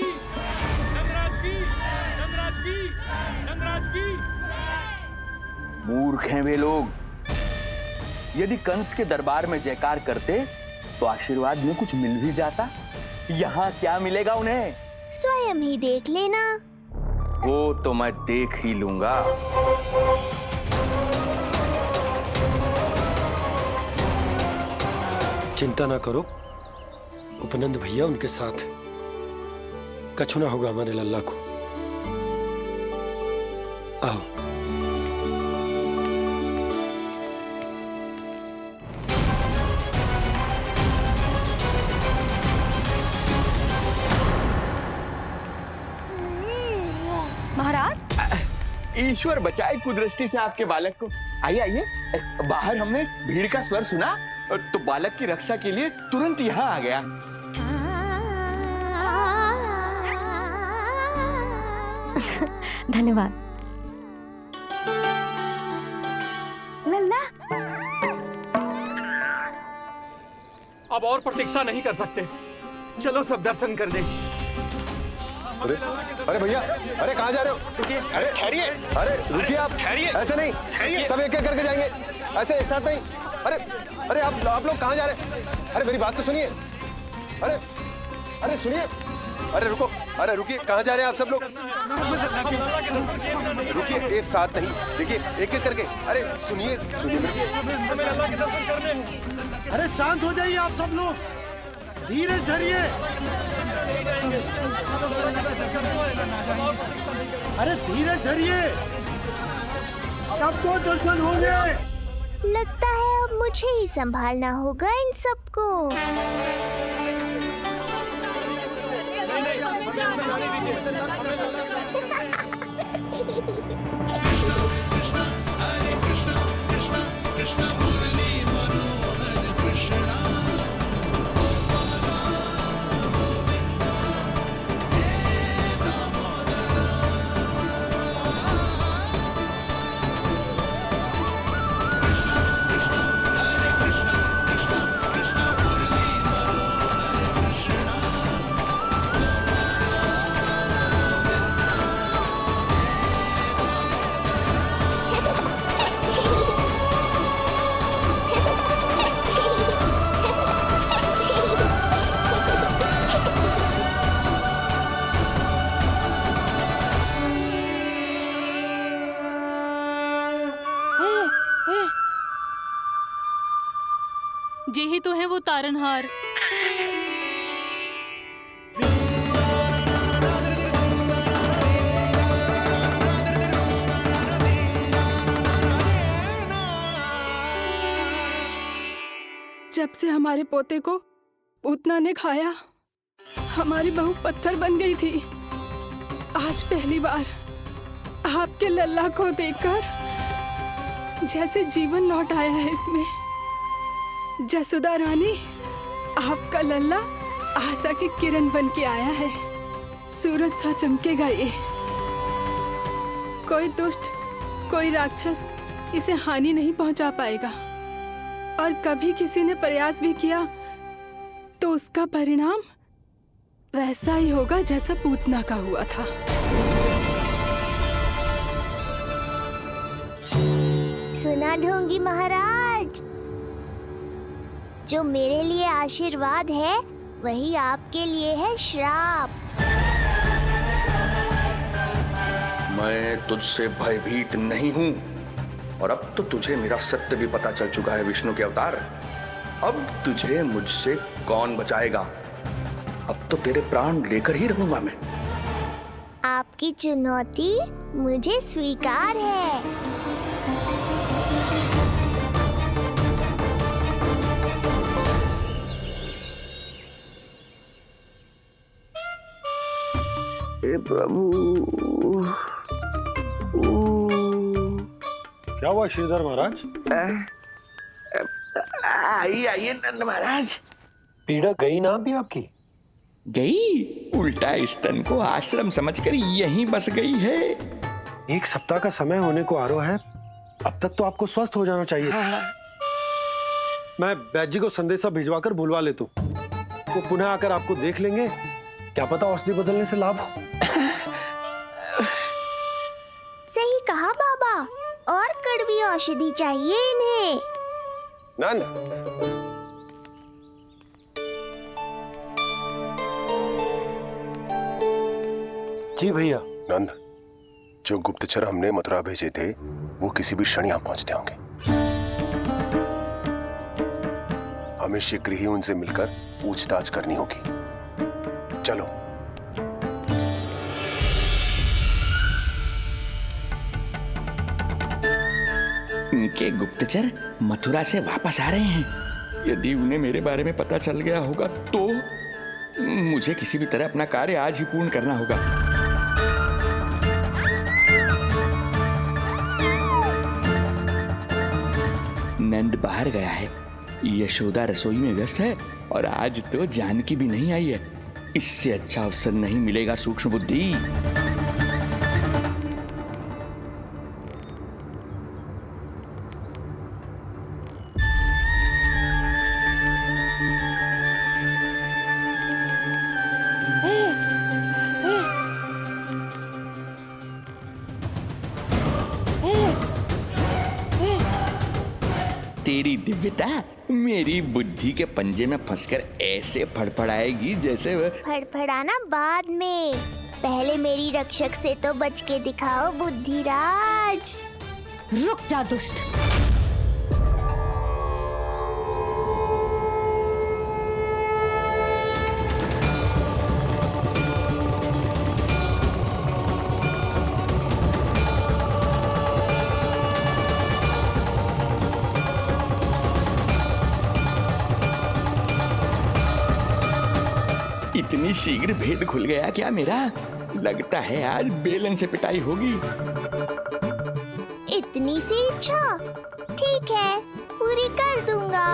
F: नंदराज की, नंदराज की, नंदराज की।
A: मूर्ख हैं वे लोग। यदि कंस के दरबार में जयकार करते तो आशीर्वाद में कुछ मिल भी जाता। यहाँ क्या मिलेगा उन्हें?
D: स्वयं ही देख लेना।
A: वो तो मैं देख ही लूंगा।
B: चिंता ना करो, उपनंद भैया उनके साथ, कछु ना होगा हमारे लल्ला को। आओ।
C: महाराज,
A: ईश्वर बचाए कुदृष्टि से आपके बालक को। आइए आइए, बाहर हमने भीड़ का स्वर सुना तो बालक की रक्षा के लिए तुरंत यहाँ आ गया।
C: धन्यवाद।
F: अब और प्रतीक्षा नहीं कर सकते।
G: चलो सब दर्शन कर दे।
E: अरे भैया, अरे कहाँ जा रहे हो? रुकिए, अरे ठहरिए, अरे रुकिए आप, ठहरिए, ऐसे नहीं, सब एक एक करके जाएंगे, ऐसे एक साथ नहीं। अरे अरे आप लोग कहाँ जा रहे हैं? अरे मेरी बात तो सुनिए। अरे अरे सुनिए, अरे रुको, अरे रुकिए, कहाँ जा रहे हैं आप सब लोग? रुकिए, एक साथ नहीं, देखिए एक एक करके। अरे सुनिए सुनिए,
B: अरे शांत हो जाइए आप सब लोग, धीरज धरिए। अरे धीरज धरिए, सबको दर्शन होंगे।
D: लगता है अब मुझे ही संभालना होगा इन सबको।
K: यही तो है वो तारनहार।
L: जब से हमारे पोते को पूतना ने खाया, हमारी बहू पत्थर बन गई थी। आज पहली बार आपके लल्ला को देखकर जैसे जीवन लौट आया है इसमें। जसोदा रानी, आपका लल्ला आशा की किरण बन के आया है। सूरज सा चमकेगा ये। कोई दुष्ट, कोई राक्षस इसे हानि नहीं पहुंचा पाएगा। और कभी किसी ने प्रयास भी किया तो उसका परिणाम वैसा ही होगा जैसा पूतना का हुआ था।
D: सुना ढोंगी महाराज, जो मेरे लिए आशीर्वाद है वही आपके लिए है श्राप।
A: मैं तुझसे भयभीत नहीं हूं, और अब तो तुझे मेरा सत्य भी पता चल चुका है विष्णु के अवतार। अब तुझे मुझसे कौन बचाएगा? अब तो तेरे प्राण लेकर ही रहूंगा मैं।
D: आपकी चुनौती मुझे स्वीकार है।
A: प्रभु,
B: क्या हुआ श्रीधर महाराज?
A: आइए नंद महाराज।
B: पीड़ा गई ना अभी आपकी?
A: गई? उल्टा स्तन को आश्रम समझकर यहीं बस गई है।
B: 1 सप्ताह का समय होने को आ रहा है, अब तक तो आपको स्वस्थ हो जाना चाहिए। मैं वैद्य जी को संदेशा भिजवाकर बुलवा लेता हूँ। वो पुनः आकर आपको देख लेंगे, क्या पता औषधि बदलने से लाभ हो।
D: सही कहा बाबा, और कड़वी औषधि चाहिए इन्हें।
E: नंद,
B: जी भैया।
E: नंद, जो गुप्तचर हमने मथुरा भेजे थे वो किसी भी क्षण यहां पहुंचते होंगे। हमें शीघ्र ही उनसे मिलकर पूछताछ करनी होगी। चलो।
A: इनके गुप्तचर मथुरा से वापस आ रहे हैं। यदि उन्हें मेरे बारे में पता चल गया होगा तो मुझे किसी भी तरह अपना कार्य आज ही पूर्ण करना होगा। नंद बाहर गया है, यशोदा रसोई में व्यस्त है, और आज तो जानकी भी नहीं आई है। इससे अच्छा अवसर नहीं मिलेगा सूक्ष्म बुद्धि। तेरी दिव्यता मेरी बुद्धि के पंजे में फंसकर ऐसे फड़फड़ाएगी जैसे
D: फड़फड़ाना बाद में, पहले मेरी रक्षक से तो बच के दिखाओ बुद्धिराज।
C: रुक जा दुष्ट।
A: इतनी शीघ्र भेद खुल गया क्या मेरा? लगता है आज बेलन से पिटाई होगी।
D: इतनी सी इच्छा? ठीक है, पूरी कर दूंगा।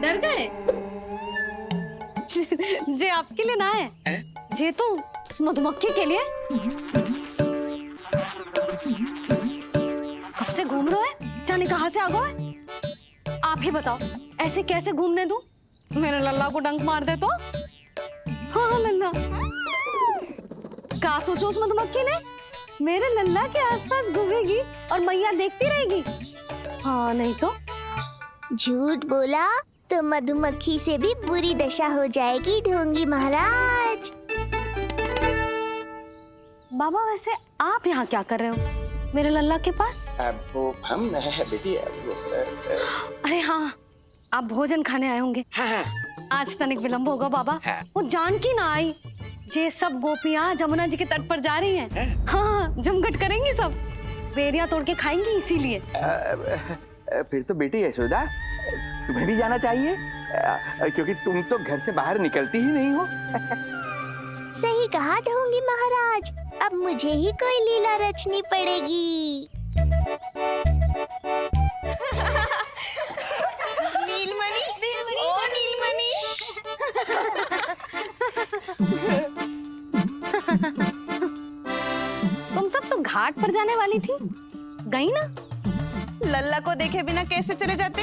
C: डर गए? जे आपके लिए ना है, जे तो उस मधुमक्खी के लिए। कब से घूम रहे हो? जाने कहाँ से आ गए? आप ही बताओ, ऐसे कैसे घूमने दूं? मेरे लल्ला को डंक मार दे तो? हाँ लल्ला, क्या सोचो उस मधुमक्खी ने? मेरे लल्ला के आसपास घूमेगी और मैया देखती रहेगी। हाँ नहीं तो?
D: झूठ बोला तो मधुमक्खी से भी बुरी दशा हो जाएगी ढोंगी महाराज।
C: बाबा वैसे आप यहाँ क्या कर रहे हो मेरे लल्ला के पास?
A: वो हम बेटी।
C: अरे हाँ, आप भोजन खाने आए होंगे।
A: हाँ।
C: आज तनिक विलंब होगा बाबा।
A: हाँ।
C: वो जानकी ना आई, जे सब गोपियाँ जमुना जी के तट पर जा रही हैं। हाँ, जमघट करेंगी सब, बेरिया तोड़ के खाएंगी इसीलिए।
A: फिर तो बेटी यशोदा तुम्हें भी जाना चाहिए, क्योंकि तुम तो घर से बाहर निकलती ही नहीं हो।
D: सही कहा ढोंगी महाराज, अब मुझे ही कोई लीला रचनी पड़ेगी।
K: नीलमणि, ओ नीलमणि।
C: तुम सब तो घाट पर जाने वाली थी, गई ना?
K: लल्ला को देखे बिना कैसे चले जाते?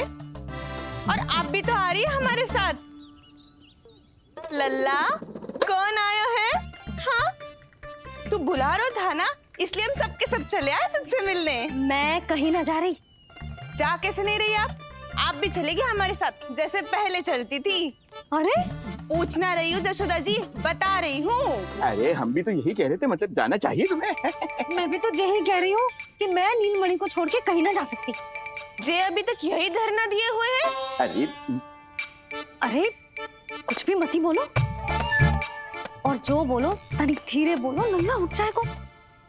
K: और आप भी तो आ रही है हमारे साथ। लल्ला, कौन आयो है? हाँ, तू बुला रहा था ना, इसलिए हम सबके सब चले आए तुझसे मिलने।
C: मैं कहीं ना जा रही।
K: जा कैसे नहीं रही आप भी चलेगी हमारे साथ जैसे पहले चलती थी।
C: अरे
K: पूछना रही हूँ जशोदा जी, बता रही हूँ।
A: अरे हम भी तो यही कह रहे थे, मतलब जाना चाहिए तुम्हें।
C: मैं भी तो यही कह रही हूँ कि मैं नीलमणि को छोड़ के कहीं ना जा सकती।
K: जे अभी तक यही धरना दिए हुए हैं।
C: अरे कुछ भी मती बोलो, और जो बोलो तनिक धीरे बोलो, लल्ला उठ जाएगा।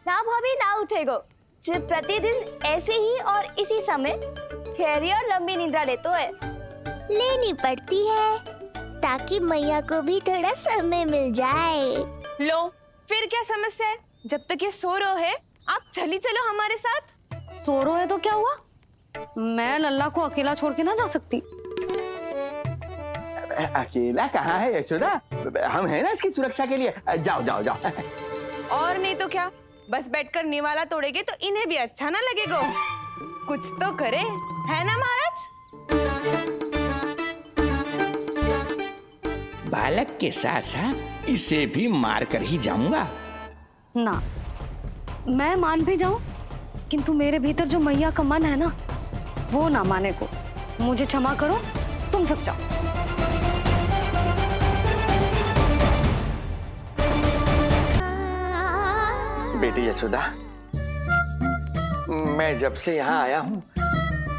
M: ना भाभी ना उठेगो, जो प्रतिदिन ऐसे ही और इसी समय गहरी और लंबी निद्रा लेते है।
D: लेनी पड़ती है ताकि मैया को भी थोड़ा समय मिल जाए।
K: लो, फिर क्या समस्या है? जब तक ये सो रहे है, आप चली चलो हमारे साथ।
C: सो रहे है तो क्या हुआ? मैं लल्ला को अकेला छोड़ के ना जा सकती।
A: अकेला कहाँ है यशोदा, हम हैं ना इसकी सुरक्षा के लिए। जाओ जाओ जाओ।
K: और नहीं तो क्या, बस बैठकर निवाला तोड़ेगे तो इन्हें भी अच्छा ना लगेगा। कुछ तो करे, है ना महाराज?
A: बालक के साथ साथ इसे भी मार कर ही जाऊंगा।
C: ना, मैं मान भी जाऊं, किंतु मेरे भीतर जो मैया का मन है ना, वो ना माने को। मुझे क्षमा करो, तुम सब जाओ।
A: बेटी यशोदा, मैं जब से यहाँ आया हूँ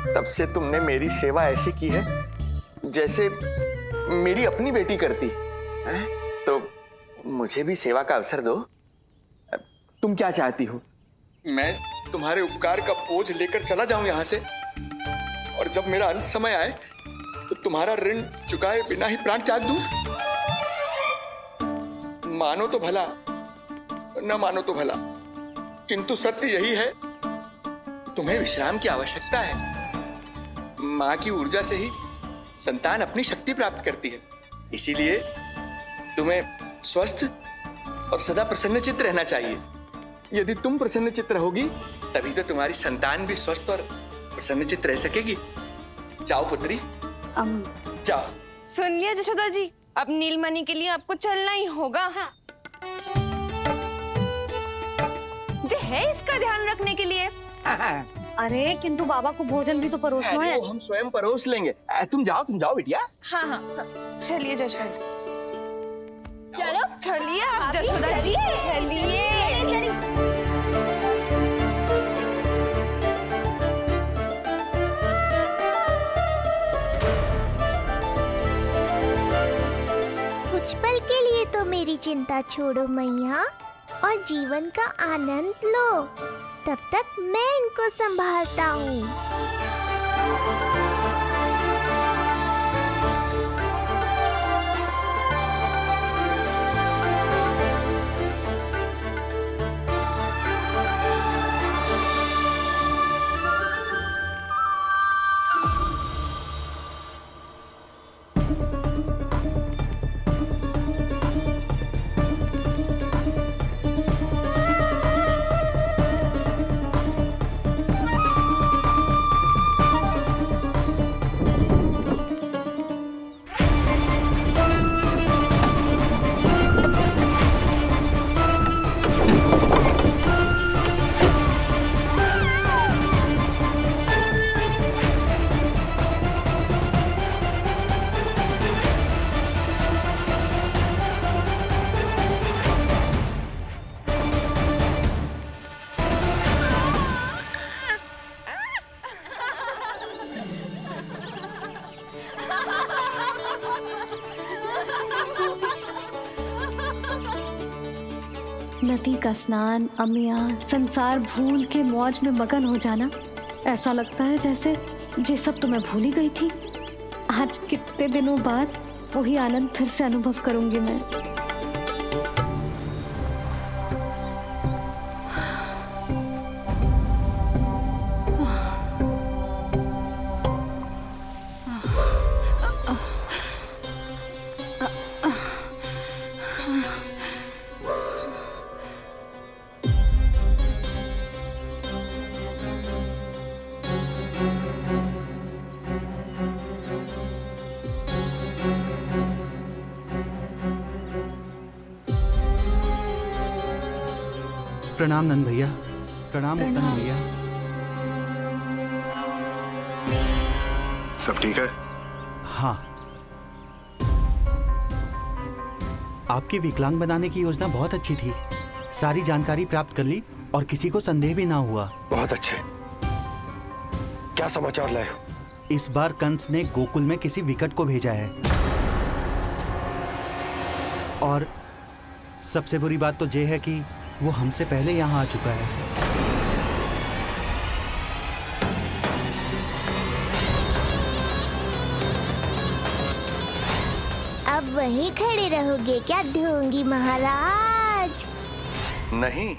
A: तब से तुमने मेरी सेवा ऐसी की है जैसे मेरी अपनी बेटी करती है। तो मुझे भी सेवा का अवसर दो। तुम क्या चाहती हो? मैं तुम्हारे उपकार का बोझ लेकर चला जाऊं यहाँ से, और जब मेरा अंत समय आए तो तुम्हारा ऋण चुकाए बिना ही प्राण त्याग दूं? मानो तो भला, न मानो तो भला, किंतु सत्य यही है, तुम्हें विश्राम की आवश्यकता है। माँ की ऊर्जा से ही संतान अपनी शक्ति प्राप्त करती है, इसीलिए तुम्हें स्वस्थ और सदा प्रसन्नचित्त रहना चाहिए। यदि तुम प्रसन्नचित्त रहोगी तभी तो तुम्हारी संतान भी स्वस्थ और प्रसन्नचित्त रह सकेगी। जाओ पुत्री, जाओ।
K: सुन लिया जशोदा जी, अब नीलमणि के लिए आपको चलना ही होगा। हाँ। जे है इसका ध्यान रखने के लिए।
C: अरे किंतु बाबा को भोजन भी तो परोसना है।
A: हम स्वयं परोस लेंगे। तुम जाओ बिटिया।
K: हाँ हाँ, चलिए जशोदा जी।
M: चलो
K: चलिए आप जशोदा जी, चलिए।
D: कुछ पल के लिए तो मेरी चिंता छोड़ो मैया और जीवन का आनंद लो। तब तक मैं इनको संभालता हूँ।
C: नदी का स्नान, अमिया, संसार भूल के मौज में मगन हो जाना, ऐसा लगता है जैसे ये सब तो मैं भूल ही गई थी। आज कितने दिनों बाद वही आनंद फिर से अनुभव करूंगी मैं।
G: प्रणाम नंद भैया। प्रणाम उत्तम भैया।
E: सब ठीक है?
G: हाँ। आपकी विकलांग बनाने की योजना बहुत अच्छी थी। सारी जानकारी प्राप्त कर ली और किसी को संदेह भी ना हुआ।
B: बहुत अच्छे। क्या समाचार लाए हो?
G: इस बार कंस ने गोकुल में किसी विकट को भेजा है, और सबसे बुरी बात तो ये है कि वो हमसे पहले यहाँ आ चुका है।
D: अब वहीं खड़े रहोगे क्या ढोंगी महाराज?
A: नहीं,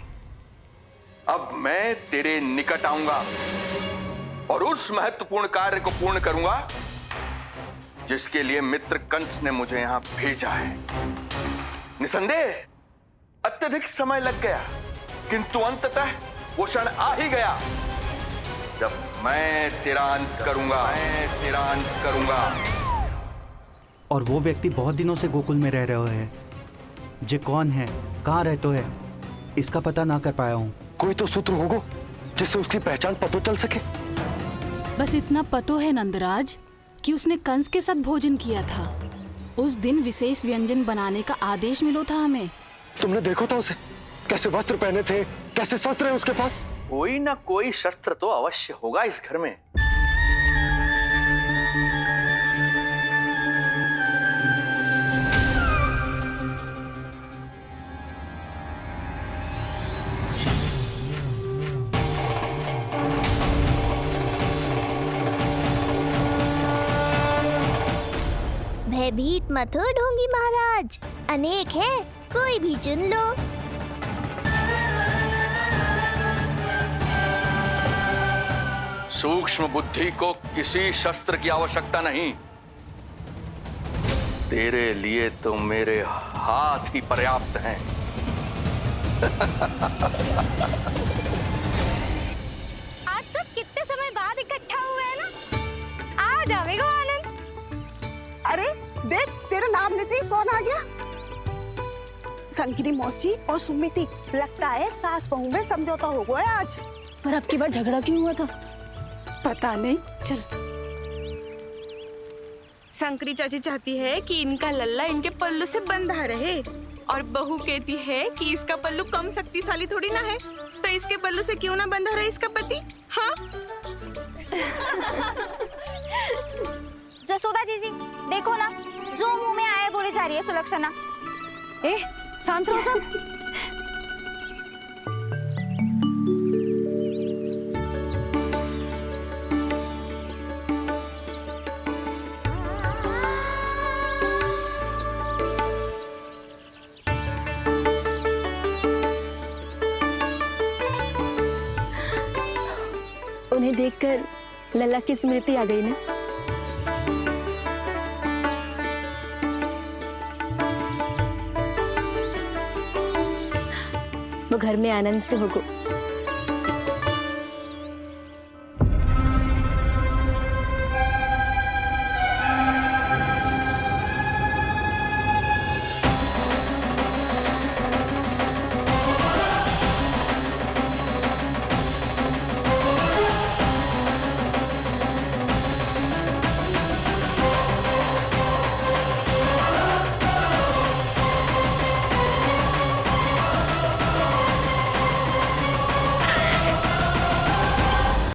A: अब मैं तेरे निकट आऊंगा और उस महत्वपूर्ण कार्य को पूर्ण करूंगा जिसके लिए मित्र कंस ने मुझे यहां भेजा है। निसंदेह अत्यधिक समय लग गया, किंतु अंततः वो क्षण आ ही गया जब मैं तेरा अंत करूंगा।
G: और वो व्यक्ति बहुत दिनों से गोकुल में रह रहे हैं। जे कौन है, कहाँ रहते है, इसका पता ना कर पाया हूँ।
B: कोई तो सूत्र होगा जिससे उसकी पहचान पता चल सके।
L: बस इतना पतो है नंदराज कि उसने कंस के साथ भोजन किया था। उस दिन विशेष व्यंजन बनाने का आदेश मिलो था हमें।
B: तुमने देखो था उसे, कैसे वस्त्र पहने थे, कैसे शस्त्र है उसके पास?
A: कोई ना कोई शस्त्र तो अवश्य होगा इस घर में।
D: भयभीत मत हो ढोंगी महाराज, अनेक है, कोई भी चुन लो।
A: सूक्ष्म बुद्धि को किसी शस्त्र की आवश्यकता नहीं। तेरे लिए तो मेरे हाथ ही पर्याप्त हैं।
M: आज सब कितने समय बाद इकट्ठा हुए हैं ना, आ जाएगा आनंद।
K: अरे देख, तेरा नाम लेते ही कौन आ गया? संगिनी मौसी और सुमिति, लगता है सास बहू में समझौता हो गया आज।
L: पर अब की बार झगड़ा क्यों हुआ था?
K: पता नहीं।
L: चल।
K: शंकरी चाची चाहती है कि इनका लल्ला इनके पल्लू से बंधा रहे, और बहू कहती है कि इसका पल्लू कम शक्तिशाली थोड़ी ना है, तो इसके पल्लू से क्यों ना बंधा रहे इसका पति। हाँ
M: जसोदा जीजी, देखो ना, जो मुंह में आए बोले जा रही है सुलक्षणा।
L: ए, शांत रहो सब। उन्हें देखकर लल्ला की स्मृति आ गई ना। वो घर में आनंद से होगो।